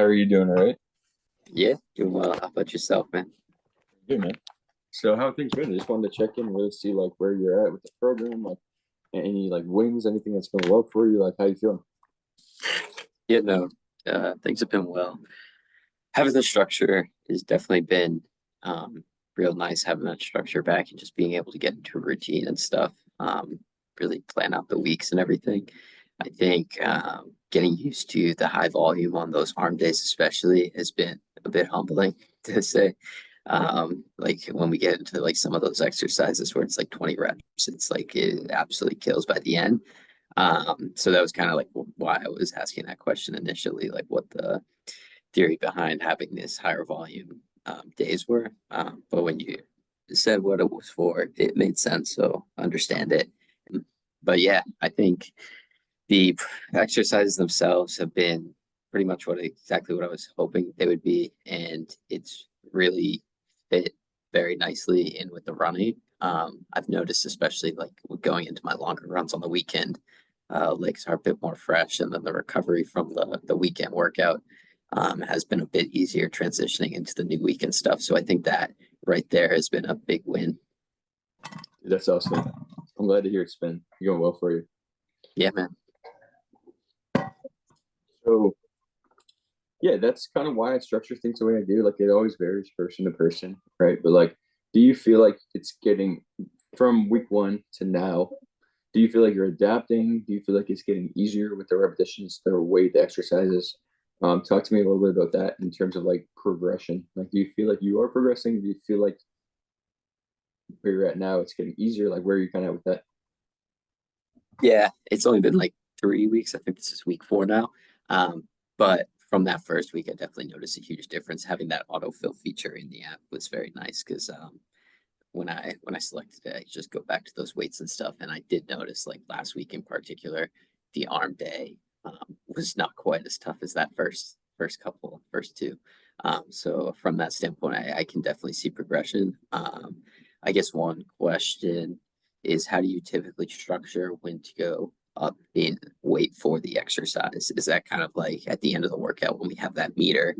How are you doing? All right? Yeah, doing well. How about yourself, man? Good, man. So how have things been? I just wanted to check in and really see like where you're at with the program, like any like wins, anything that's going well for you, like how you feeling? Yeah, no, things have been well. Having the structure has definitely been real nice, having that structure back and just being able to get into a routine and stuff. Really plan out the weeks and everything. I think getting used to the high volume on those arm days, especially, has been a bit humbling to say. Like when we get into like some of those exercises where it's like 20 reps, it's like it absolutely kills by the end. So that was kind of like why I was asking that question initially, like what the theory behind having this higher volume days were. But when you said what it was for, it made sense. So understand it. But yeah, I think the exercises themselves have been pretty much exactly what I was hoping they would be, and it's really fit very nicely in with the running. I've noticed, especially like going into my longer runs on the weekend, legs are a bit more fresh, and then the recovery from the weekend workout has been a bit easier transitioning into the new weekend stuff. So I think that right there has been a big win. That's awesome. I'm glad to hear it's been going well for you. Yeah, man. So yeah, that's kind of why I structure things the way I do. Like it always varies person to person, right? But like, do you feel like it's getting from week one to now? Do you feel like you're adapting? Do you feel like it's getting easier with the repetitions, the weight, the exercises? Talk to me a little bit about that in terms of like progression. Like, do you feel like you are progressing? Do you feel like where you're at now, it's getting easier? Like, where are you kind of at with that? Yeah, it's only been like 3 weeks. I think this is week 4 now. But from that first week, I definitely noticed a huge difference. Having that autofill feature in the app was very nice because when I selected it, I just go back to those weights and stuff, and I did notice like last week in particular, the arm day was not quite as tough as that first two. So from that standpoint, I can definitely see progression. I guess one question is how do you typically structure when to go up in weight for the exercise? Is that kind of like at the end of the workout when we have that meter?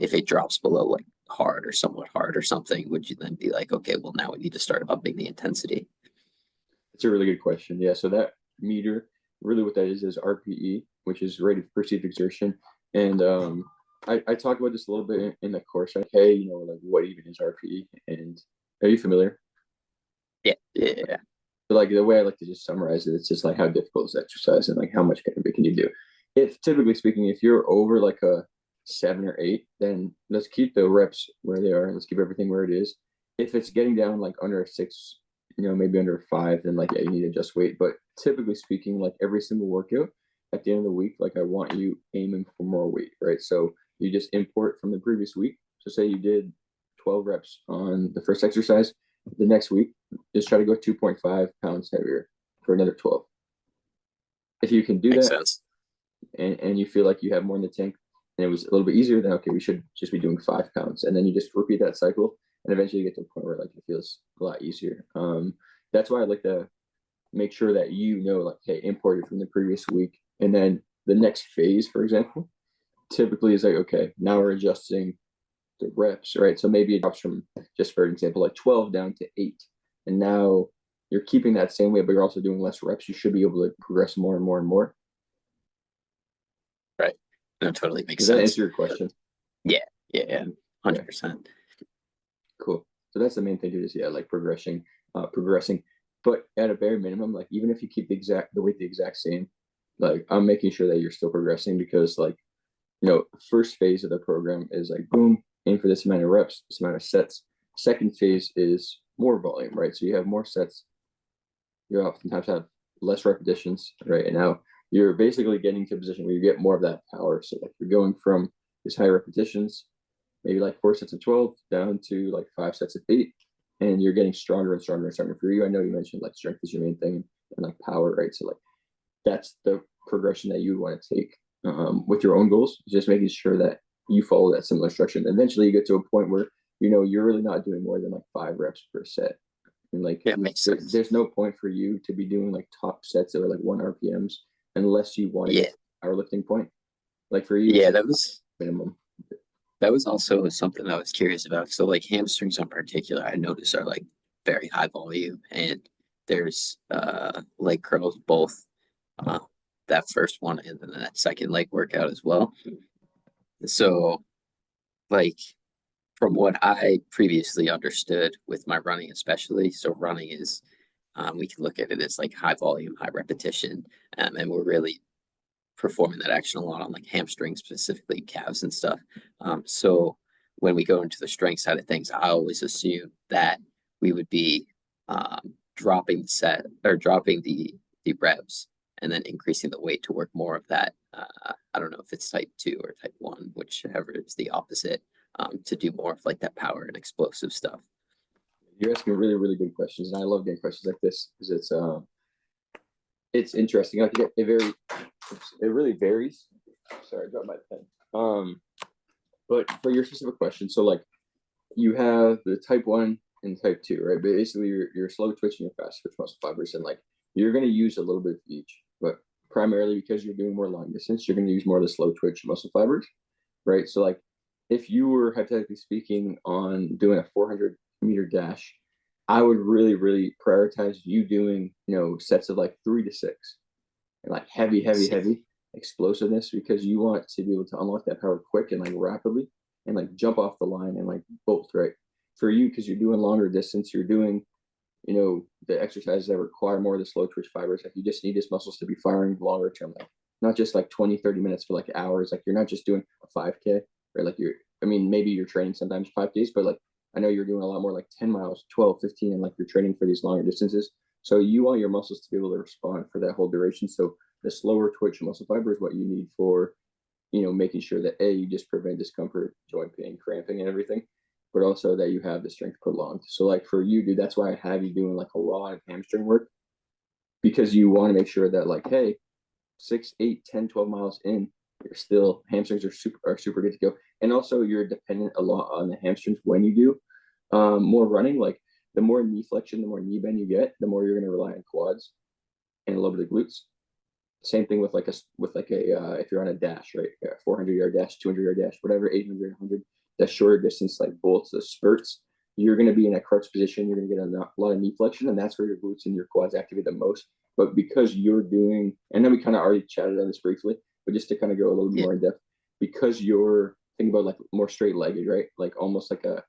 If it drops below like hard or somewhat hard or something, would you then be like, okay, well now we need to start upping the intensity? It's a really good question. Yeah, so that meter, really what that is RPE, which is rate of perceived exertion. And I talk about this a little bit in the course. Like, hey, like what even is RPE? And are you familiar? Yeah, yeah, yeah. But like the way I like to just summarize it, it's just like how difficult is exercise and like how much can you do. If typically speaking, if you're over like a 7 or 8, then let's keep the reps where they are. Let's keep everything where it is. If it's getting down like under a 6, maybe under a 5, then like yeah, you need to adjust weight. But typically speaking, like every single workout at the end of the week, like I want you aiming for more weight, right? So you just import from the previous week. So say you did 12 reps on the first exercise, the next week just try to go 2.5 pounds heavier for another 12. If you can do Makes that sense. and you feel like you have more in the tank and it was a little bit easier, then okay, we should just be doing 5 pounds. And then you just repeat that cycle and eventually you get to a point where like it feels a lot easier. That's why I like to make sure that like, hey, imported from the previous week. And then the next phase, for example, typically is like, okay, now we're adjusting the reps, right? So maybe it drops from, just for example, like 12 down to 8. And now you're keeping that same weight, but you're also doing less reps. You should be able to progress more and more and more. Right. No, totally makes Does that sense. answer your question? Yeah, yeah, yeah. Okay, 100%. cool. So that's the main thing to is yeah, like progressing. But at a bare minimum, like even if you keep the weight the exact same, like I'm making sure that you're still progressing because like first phase of the program is like boom, aim for this amount of reps, this amount of sets. Second phase is more volume, right? So you have more sets, you oftentimes have less repetitions, right? And now you're basically getting to a position where you get more of that power. So like you're going from these high repetitions, maybe like 4 sets of 12 down to like 5 sets of 8. And you're getting stronger and stronger and stronger for you. I know you mentioned like strength is your main thing and like power, right? So like that's the progression that you want to take with your own goals, just making sure that you follow that similar structure. And eventually you get to a point where, you're really not doing more than like 5 reps per set. And like, Yeah, makes sense. there's no point for you to be doing like top sets that are like 1 RPMs unless you want to get Yeah, to the powerlifting point. Like for you, it's Yeah, like minimum. that was also something I was curious about. So like hamstrings in particular, I notice are like very high volume, and there's leg curls both uh, that first one and then that second leg workout as well. So like from what I previously understood with my running, especially, so running is we can look at it as like high volume, high repetition, and we're really performing that action a lot on like hamstrings, specifically calves and stuff. So when we go into the strength side of things, I always assume that we would be dropping the set or dropping the reps and then increasing the weight to work more of that. I don't know if it's type 2 or type 1, whichever is the opposite, to do more of like that power and explosive stuff. You're asking really, really good questions, and I love getting questions like this because it's interesting. Like it really varies. Sorry, I dropped my pen. But for your specific question, so like you have the type 1 and type 2, right? Basically, you're slow twitch and you're fast twitch muscle fibers, and like you're going to use a little bit of each, but primarily because you're doing more long distance, you're going to use more of the slow twitch muscle fibers, right? So like if you were hypothetically speaking on doing a 400-meter dash, I would really, really prioritize you doing, sets of like 3 to 6 and like heavy, heavy, See, heavy explosiveness because you want to be able to unlock that power quick and like rapidly and like jump off the line and like bolt, right? For you, because you're doing longer distance, you're doing, the exercises that require more of the slow twitch fibers. Like you just need these muscles to be firing longer term, like not just like 20, 30 minutes for like hours. Like you're not just doing a 5K, right? Like I mean, maybe you're training sometimes 5 days, but like I know you're doing a lot more like 10 miles, 12, 15, and like you're training for these longer distances. So you want your muscles to be able to respond for that whole duration. So the slower twitch muscle fiber is what you need for, making sure that you just prevent discomfort, joint pain, cramping, and everything, but also that you have the strength prolonged. So like for you, dude, that's why I have you doing like a lot of hamstring work because you want to make sure that like, hey, 6, 8, 10, 12 miles in, you're still hamstrings are super good to go. And also you're dependent a lot on the hamstrings when you do more running. Like the more knee flexion, the more knee bend you get, the more you're going to rely on quads and a little bit of glutes. Same thing with a if you're on a dash, right? A 400-yard dash, 200-yard dash, whatever, 800, 100, that shorter distance like bolts, the spurts. You're going to be in a crutch position. You're going to get a lot of knee flexion, and that's where your glutes and your quads activate the most. But because you're doing, and then we kind of already chatted on this briefly, but just to kind of go a little bit yeah, more in depth, because you're thinking about like more straight legged, right? Like almost like a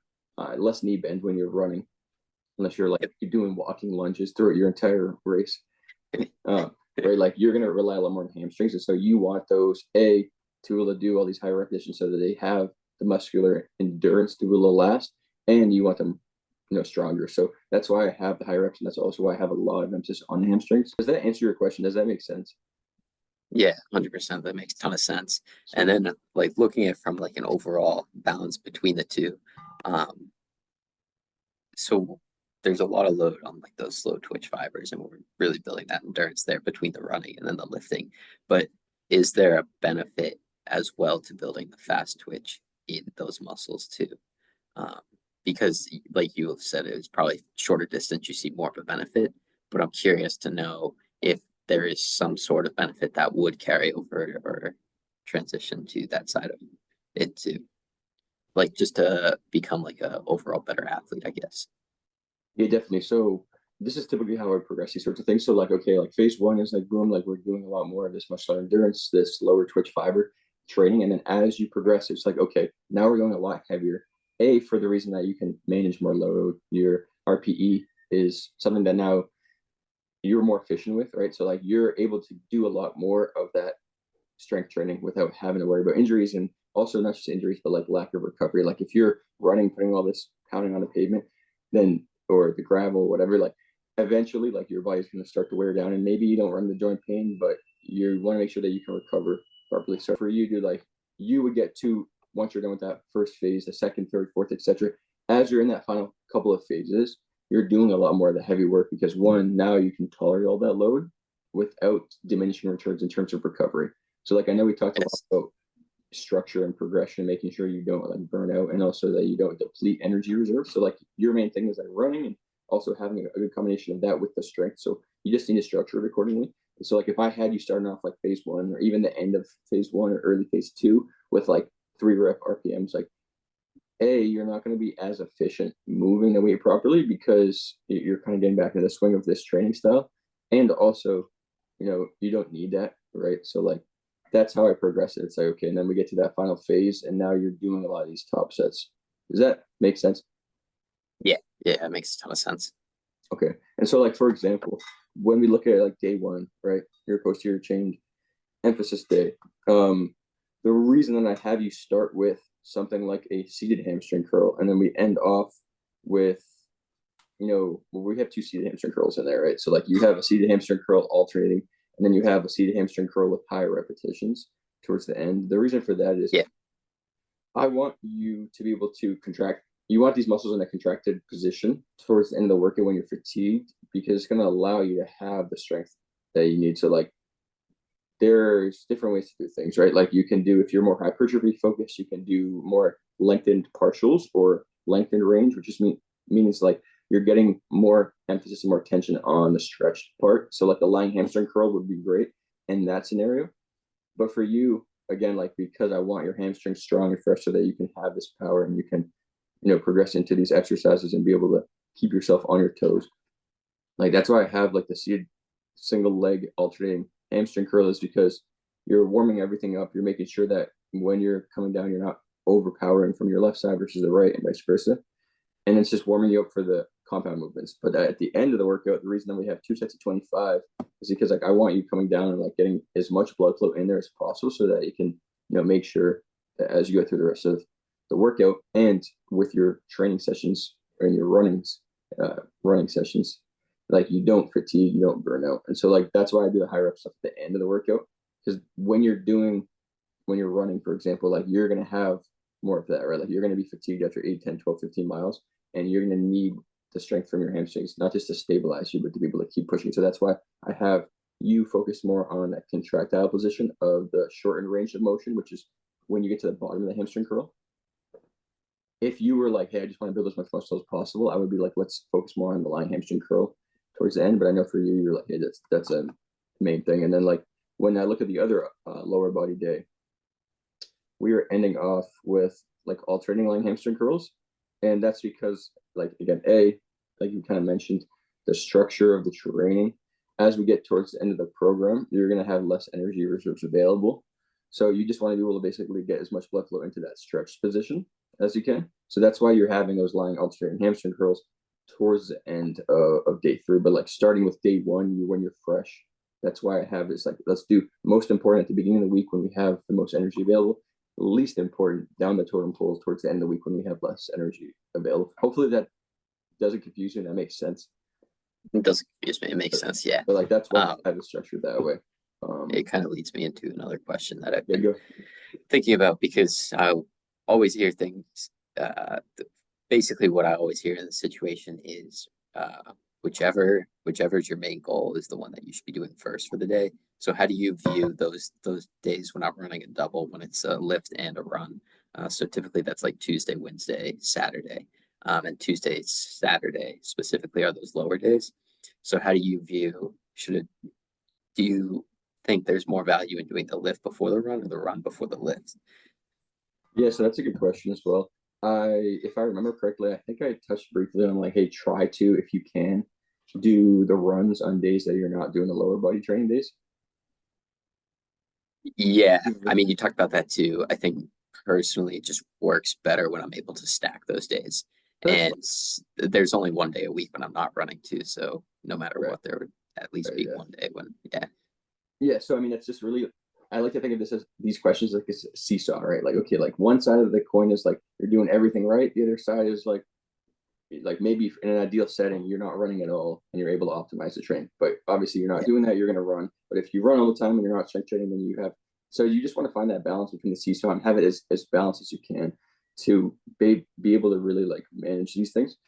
less knee bend when you're running, unless you're like yep. you're doing walking lunges throughout your entire race. Uh, right? Like you're going to rely a lot more on hamstrings. And so you want those, to be able to do all these high repetitions so that they have the muscular endurance to be able to last, and you want them, stronger. So that's why I have the high reps, and that's also why I have a lot of emphasis on hamstrings. Does that answer your question? Does that make sense? Yeah, 100%. That makes a ton of sense. And Sweet. then like looking at it from like an overall balance between the two. Um, so there's a lot of load on like those slow twitch fibers, and we're really building that endurance there between the running and then the lifting. But is there a benefit as well to building the fast twitch in those muscles too? Um, because like you have said, it's probably shorter distance, you see more of a benefit, but I'm curious to know if there is some sort of benefit that would carry over or transition to that side of it too. Like just to become like a overall better athlete, I guess. Yeah, definitely. So this is typically how I progress these sorts of things. So like, okay, like phase one is like boom, like we're doing a lot more of this muscular endurance, this lower twitch fiber training. And then as you progress, it's like, okay, now we're going a lot heavier. For the reason that you can manage more load, your RPE is something that now you're more efficient with, right? So like you're able to do a lot more of that strength training without having to worry about injuries, and also not just injuries, but like lack of recovery. Like if you're running, putting all this pounding on the pavement, then or the gravel, whatever, like eventually like your body's going to start to wear down, and maybe you don't run the joint pain, but you want to make sure that you can recover properly. So for you to like, you would get to, once you're done with that first phase, the second, third, fourth, etc. As you're in that final couple of phases, you're doing a lot more of the heavy work because one, now you can tolerate all that load without diminishing returns in terms of recovery. So like I know we talked a lot Yes. about structure and progression, making sure you don't like burn out and also that you don't deplete energy reserves. So like your main thing is like running and also having a good combination of that with the strength. So you just need to structure it accordingly. So like if I had you starting off like phase one or even the end of phase one or early phase two with like 3 rep RPMs, like you're not going to be as efficient moving the weight properly because you're kind of getting back into the swing of this training style. And also, you don't need that, right? So like that's how I progress it. It's like, okay, and then we get to that final phase, and now you're doing a lot of these top sets. Does that make sense? Yeah, yeah, it makes a ton of sense. Okay. And so like for example, when we look at like day one, right? Your posterior chain emphasis day. The reason that I have you start with something like a seated hamstring curl, and then we end off with, well, we have 2 seated hamstring curls in there, right? So like you have a seated hamstring curl alternating, and then you have a seated hamstring curl with higher repetitions towards the end. The reason for that is Yeah, I want you to be able to contract. You want these muscles in a contracted position towards the end of the workout when you're fatigued, because it's going to allow you to have the strength that you need. So like there's different ways to do things, right? Like you can do, if you're more hypertrophy focused, you can do more lengthened partials or lengthened range, which just means like you're getting more emphasis and more tension on the stretched part. So like the lying hamstring curl would be great in that scenario. But for you, again, like because I want your hamstring strong and fresh so that you can have this power and you can, progress into these exercises and be able to keep yourself on your toes. Like that's why I have like the seated single leg alternating hamstring curl, is because you're warming everything up. You're making sure that when you're coming down, you're not overpowering from your left side versus the right and vice versa. And it's just warming you up for the compound movements. But at the end of the workout, the reason that we have 2 sets of 25 is because like I want you coming down and like getting as much blood flow in there as possible so that you can, make sure that as you go through the rest of the workout and with your training sessions and your running sessions, like you don't fatigue, you don't burn out. And so like that's why I do the high rep stuff at the end of the workout. Because when you're running, for example, like you're gonna have more of that, right? Like you're gonna be fatigued after 8, 10, 12, 15 miles, and you're gonna need the strength from your hamstrings, not just to stabilize you, but to be able to keep pushing. So that's why I have you focus more on that contractile position of the shortened range of motion, which is when you get to the bottom of the hamstring curl. If you were like, hey, I just want to build as much muscle as possible, I would be like, let's focus more on the lying hamstring curl towards the end. But I know for you, you're like, hey, that's a main thing. And then like when I look at the other lower body day, we are ending off with like alternating lying hamstring curls, and that's because like again, like you kind of mentioned, the structure of the training. As we get towards the end of the program, you're going to have less energy reserves available. So you just want to be able to basically get as much blood flow into that stretched position as you can. So that's why you're having those lying alternating hamstring curls towards the end of day 3. But like starting with day 1, when you're fresh, that's why I have this like, let's do most important at the beginning of the week when we have the most energy available, least important down the totem poles towards the end of the week when we have less energy available. Hopefully that doesn't confuse you and that makes sense. it doesn't confuse me. It makes sense. Yeah. But like that's why Um, I have it structured that way. it kind of leads me into another question that I've Yeah, been go. thinking about because I always hear things. Basically, what I always hear in the situation is whichever is your main goal is the one that you should be doing first for the day. So, how do you view those days when I'm running a double when it's a lift and a run? So typically that's like Tuesday, Wednesday, Saturday, and Tuesday, Saturday specifically are those lower days. So, how do you view should it? Do you think there's more value in doing the lift before the run or the run before the lift? Yeah, so that's a good question as well. If I remember correctly, I think I touched briefly on like, hey, try to, if you can, do the runs on days that you're not doing the lower body training days. Yeah, I mean, you talked about that too. I think personally, it just works better when I'm able to stack those days. That's And fine. there's only one day a week when I'm not running too. So no matter Right. what, there would at least Right. be Yeah. one day when, yeah, Yeah. So I mean, it's just really, I like to think of this as these questions like a seesaw, right? Like, okay, like one side of the coin is like you're doing everything right. The other side is like maybe in an ideal setting you're not running at all and you're able to optimize the train, but obviously you're not yeah, doing that. You're going to run, but if you run all the time and you're not strength training, then you have, so you just want to find that balance between the seesaw and have it as balanced as you can to be able to really like manage these things.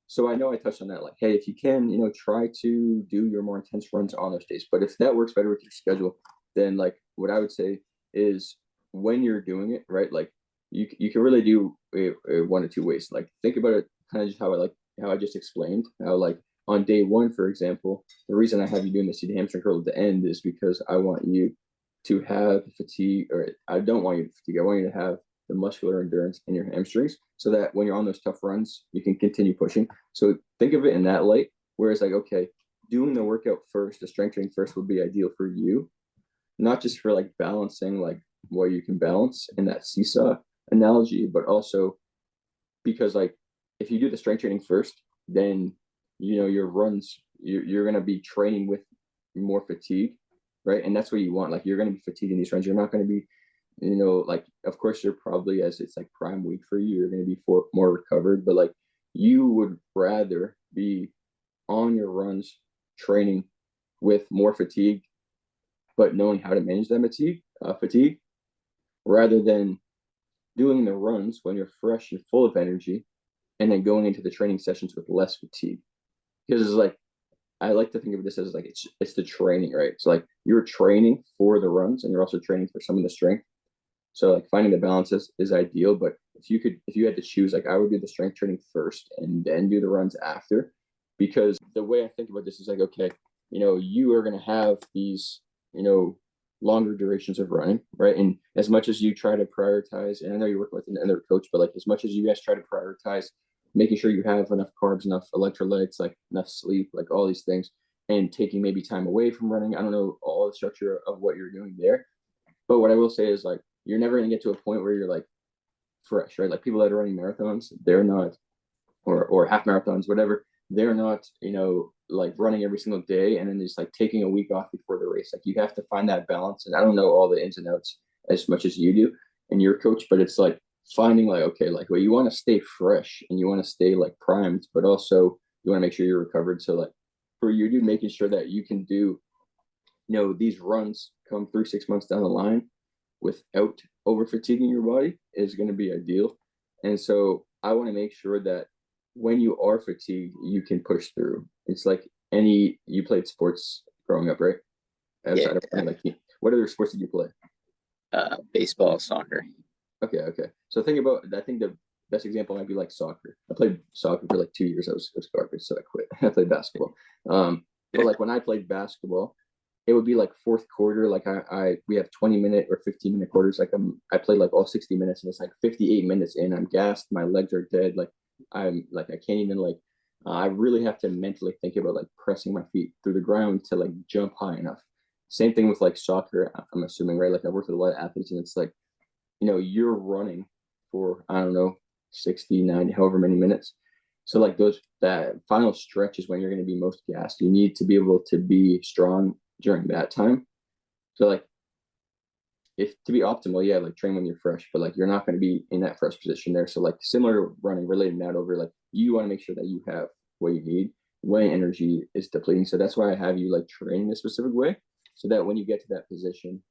So I know I touched on that, like, hey, if you can, try to do your more intense runs on those days, but if that works better with your schedule, then like what I would say is when you're doing it right, like you can really do one or two ways. Like think about it kind of just how I just explained, how like on day one, for example, the reason I have you doing the seated hamstring curl at the end is because I want you to have fatigue, or I don't want you to fatigue. I want you to have the muscular endurance in your hamstrings so that when you're on those tough runs, you can continue pushing. So think of it in that light, where it's like, okay, doing the workout first, the strength training first would be ideal for you, not just for like balancing like what you can balance in that seesaw analogy, but also because like if you do the strength training first, then your runs you're going to be training with more fatigue, right? And that's what you want. Like you're going to be fatigued in these runs. You're not going to be, like of course you're probably, as it's like prime week for you, you're going to be more recovered, but like you would rather be on your runs training with more fatigue, but knowing how to manage that fatigue rather than doing the runs when you're fresh and full of energy and then going into the training sessions with less fatigue. Because it's like I like to think of this as like it's the training, right? So like you're training for the runs and you're also training for some of the strength. So like finding the balance is ideal. But if you had to choose, like I would do the strength training first and then do the runs after. Because the way I think about this is like, okay, you are gonna have these, longer durations of running, right? And as much as you try to prioritize, and I know you're working with another coach, but like as much as you guys try to prioritize making sure you have enough carbs, enough electrolytes, like enough sleep, like all these things, and taking maybe time away from running. I don't know all the structure of what you're doing there, but what I will say is like you're never going to get to a point where you're like fresh, right? Like people that are running marathons, they're not, or half marathons, whatever, they're not, like running every single day and then just like taking a week off before the race. Like you have to find that balance. And I don't know all the ins and outs as much as you do and your coach, but it's like finding like, okay, like, well, you want to stay fresh and you want to stay like primed, but also you want to make sure you're recovered. So like for you, dude, making sure that you can do, these runs come 3 6 months down the line without over fatiguing your body is going to be ideal. And so I want to make sure that when you are fatigued, you can push through. It's like you played sports growing up, right? Yeah, Outside of playing, like, what other sports did you play? baseball, soccer. Okay, okay. So think about, I think the best example might be like soccer. I played soccer for like 2 years. It was garbage, so I quit. I played basketball. But Yeah, like when I played basketball, it would be like fourth quarter. Like we have 20-minute or 15-minute quarters. Like I played like all 60 minutes, and it's like 58 minutes in. I'm gassed. My legs are dead. Like I'm like I can't even like. I really have to mentally think about like pressing my feet through the ground to like jump high enough. Same thing with like soccer. I'm assuming, right? Like I worked with a lot of athletes, and it's like you're running for, I don't know, 60, 90, however many minutes. So like that final stretch is when you're going to be most gassed. You need to be able to be strong during that time. So like if to be optimal, yeah, like train when you're fresh, but like you're not going to be in that fresh position there. So like similar to running, relating that over, like you want to make sure that you have what you need when energy is depleting. So that's why I have you like training a specific way, so that when you get to that position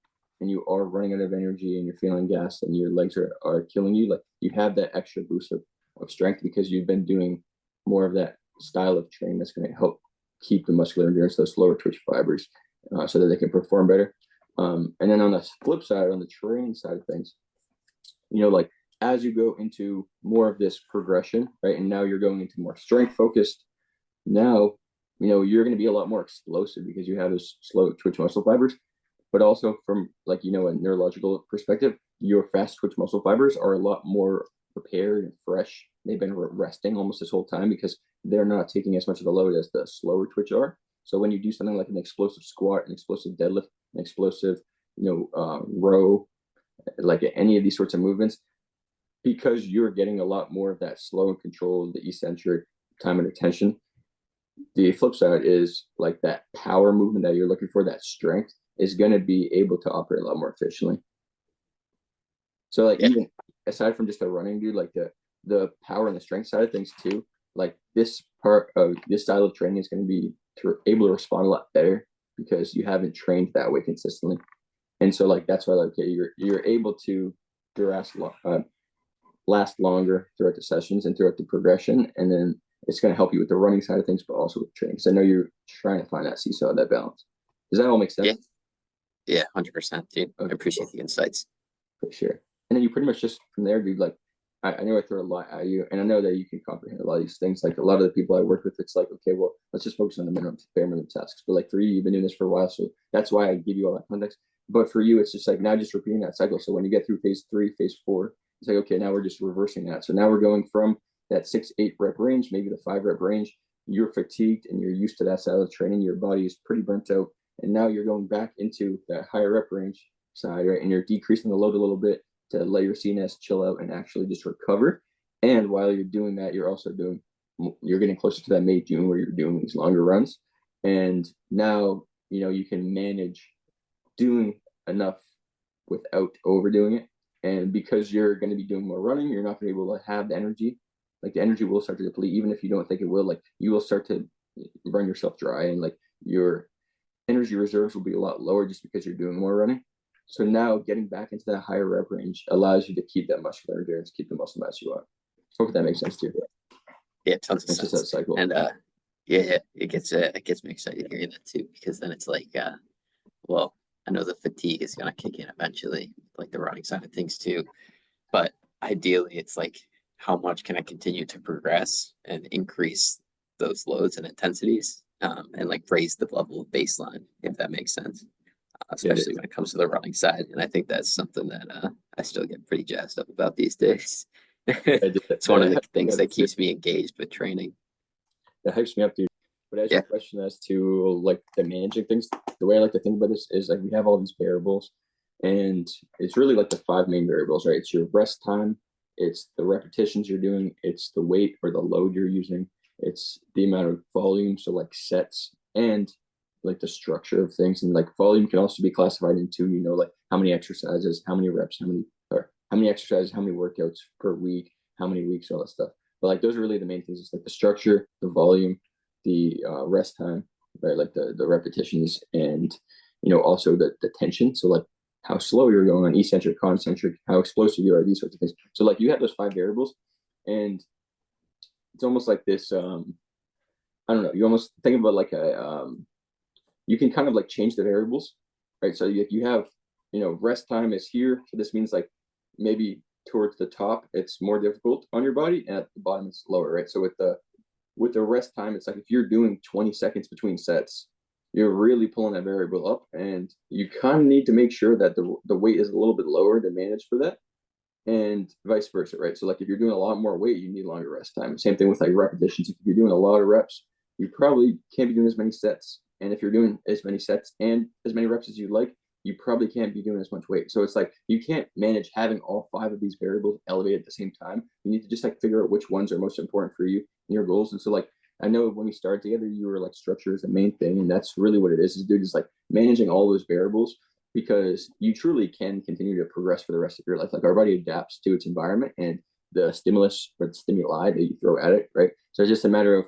and you are running out of energy and you're feeling gassed and your legs are killing you, like you have that extra boost of strength because you've been doing more of that style of training that's going to help keep the muscular endurance, those slower twitch fibers, so that they can perform better. And then on the flip side, on the training side of things, like as you go into more of this progression, right? And now you're going into more strength focused. Now, you're going to be a lot more explosive because you have those slow twitch muscle fibers, but also from like, a neurological perspective, your fast twitch muscle fibers are a lot more prepared and fresh. They've been resting almost this whole time because they're not taking as much of a load as the slower twitch are. So when you do something like an explosive squat, an explosive deadlift, an explosive, row, like any of these sorts of movements, because you're getting a lot more of that slow and controlled, the eccentric time and attention. The flip side is like that power movement that you're looking for, that strength is going to be able to operate a lot more efficiently. So like yeah, even aside from just the running, dude, like the power and the strength side of things too, like this part of this style of training is going to be able to respond a lot better because you haven't trained that way consistently. And so like that's why like okay, you're able to last longer throughout the sessions and throughout the progression, and then it's going to help you with the running side of things, but also with training. Because I know you're trying to find that seesaw, that balance. Does that all make yeah, sense? yeah, 100%, dude. I Okay, appreciate cool, the insights. for sure. And then you pretty much just from there, dude, like I know I throw a lot at you, and I know that you can comprehend a lot of these things. Like a lot of the people I work with, it's like, okay, well, let's just focus on the bare minimum tasks. But like for you, you've been doing this for a while, so that's why I give you all that context. But for you, it's just like now just repeating that cycle. So when you get through phase 3, phase 4, it's like, okay, now we're just reversing that. So now we're going from that 6-8 rep range, maybe the 5 rep range. You're fatigued and you're used to that style of training. Your body is pretty burnt out, and now you're going back into that higher rep range side, right? And you're decreasing the load a little bit to let your CNS chill out and actually just recover. And while you're doing that, you're getting closer to that May, June where you're doing these longer runs. And now, you can manage doing enough without overdoing it. And because you're going to be doing more running, you're not going to be able to have the energy. Like the energy will start to deplete, even if you don't think it will. Like you will start to run yourself dry, and like your energy reserves will be a lot lower just because you're doing more running. So now getting back into that higher rep range allows you to keep that muscular endurance, keep the muscle mass you want. Hope that makes sense to you. Yeah, tons of It's just that sense. cycle. And yeah, it gets me excited hearing that too, because then it's like well, I know the fatigue is gonna kick in eventually, like the running side of things too. But ideally it's like how much can I continue to progress and increase those loads and intensities, and like raise the level of baseline, if that makes sense. Yeah, Especially when it comes to the running side. And I think that's something that I still get pretty jazzed up about these days. It's one of the things that keeps me engaged with training. that hypes me up, dude. But as Yeah. your question as to like the managing things, the way I like to think about this is like we have all these variables, and it's really like the 5 main variables, right? It's your rest time, it's the repetitions you're doing, it's the weight or the load you're using, it's the amount of volume, so like sets, and like the structure of things. And like volume can also be classified into, like how many exercises, how many reps, how many exercises, how many workouts per week, how many weeks, all that stuff. But like those are really the main things. It's like the structure, the volume, the rest time, right? Like the repetitions, and also the tension. So like how slow you're going on eccentric, concentric, how explosive you are, these sorts of things. So like you have those 5 variables, and it's almost like this. I don't know. You almost think about like you can kind of like change the variables, right? So you have, rest time is here. So this means like maybe towards the top, it's more difficult on your body, and at the bottom, it's lower, right? So with the rest time, it's like if you're doing 20 seconds between sets, you're really pulling that variable up, and you kind of need to make sure that the weight is a little bit lower to manage for that, and vice versa, right? So like if you're doing a lot more weight, you need longer rest time. Same thing with like repetitions. If you're doing a lot of reps, you probably can't be doing as many sets. And if you're doing as many sets and as many reps as you'd like, you probably can't be doing as much weight. So it's like you can't manage having all 5 of these variables elevated at the same time. You need to just like figure out which ones are most important for you and your goals. And so like I know when we started together, you were like structure is the main thing, and that's really what it is dude, is like managing all those variables, because you truly can continue to progress for the rest of your life. Like our body adapts to its environment and the stimulus or the stimuli that you throw at it, right? So it's just a matter of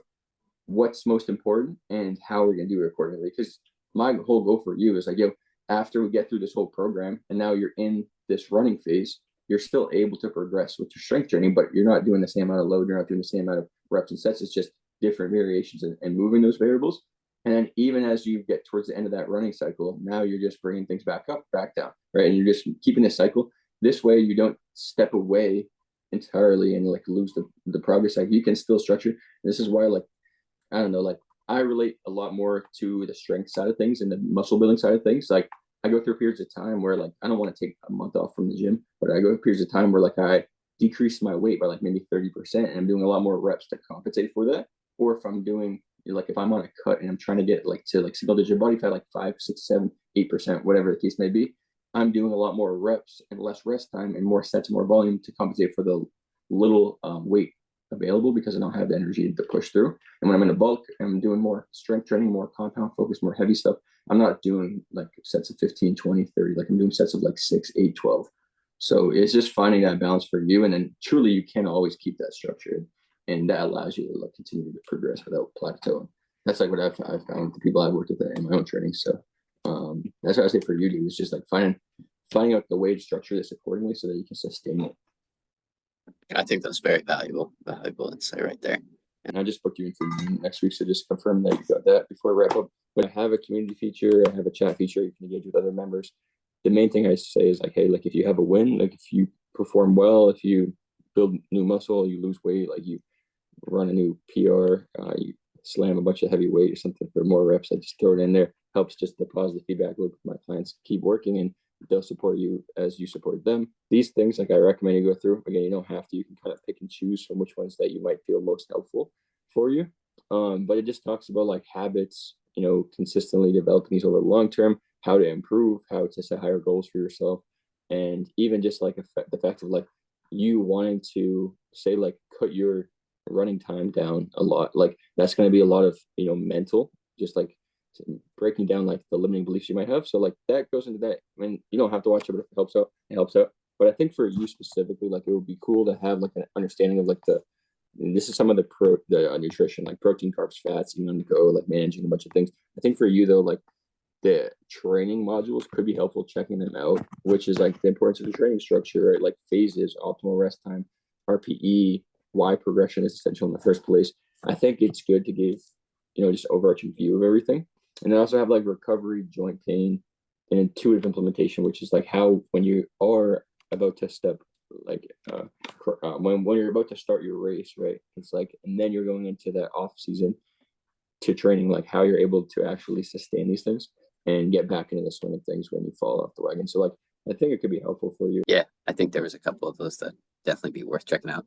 what's most important and how we're going to do it accordingly. Because my whole goal for you is like, after we get through this whole program and now you're in this running phase, you're still able to progress with your strength training, but you're not doing the same amount of load. You're not doing the same amount of reps and sets. It's just different variations and moving those variables. And then even as you get towards the end of that running cycle, now you're just bringing things back up, back down, right? And you're just keeping this cycle. This way you don't step away entirely and like lose the progress. Like you can still structure. This is why, like, I don't know, like I relate a lot more to the strength side of things and the muscle building side of things. Like I go through periods of time where like I don't want to take a month off from the gym, but I go through periods of time where like I decrease my weight by like maybe 30%, and I'm doing a lot more reps to compensate for that. Or if I'm doing, like if I'm on a cut and I'm trying to get like to like single digit body fat, like 5, 6, 7, 8%, whatever the case may be, I'm doing a lot more reps and less rest time and more sets, more volume to compensate for the little weight available, because I don't have the energy to push through. And when I'm in a bulk, I'm doing more strength training, more compound focus, more heavy stuff. I'm not doing like sets of 15, 20, 30. Like I'm doing sets of like 6, 8, 12. So it's just finding that balance for you. And then truly you can always keep that structured. And that allows you to like continue to progress without plateauing. That's like what I've found with the people I've worked with in my own training. So that's what I say for you, dude. It's just like finding out the way to structure this accordingly so that you can sustain it. I think that's very valuable insight right there. And I just booked you in for next week, so just confirm that you got that before I wrap up. But I have a community feature, I have a chat feature, you can engage with other members. The main thing I say is like, hey, like if you have a win, like if you perform well, if you build new muscle, you lose weight, like you run a new PR, you slam a bunch of heavy weight or something for more reps. I just throw it in there. Helps just the positive feedback loop. My clients keep working and they'll support you as you support them. These things, like I recommend you go through. Again, you don't have to. You can kind of pick and choose from which ones that you might feel most helpful for you. But it just talks about like habits, consistently developing these over the long term, how to improve, how to set higher goals for yourself, and even just like the fact of like you wanting to say like cut your running time down a lot. Like that's going to be a lot of mental, just like breaking down like the limiting beliefs you might have. So like that goes into that. I mean, you don't have to watch it, but if it helps out, it helps out. But I think for you specifically, like it would be cool to have like an understanding of like this is some of the nutrition, like protein, carbs, fats, on the go, like managing a bunch of things. I think for you though, like the training modules could be helpful checking them out, which is like the importance of the training structure, right? Like phases, optimal rest time, RPE, why progression is essential in the first place. I think it's good to give, just overarching view of everything. And then also have like recovery, joint pain, and intuitive implementation, which is like how when you are about to step like when you're about to start your race, right? It's like, and then you're going into that off season to training, like how you're able to actually sustain these things and get back into the swing of things when you fall off the wagon. So like I think it could be helpful for you. Yeah, I think there was a couple of those that definitely be worth checking out.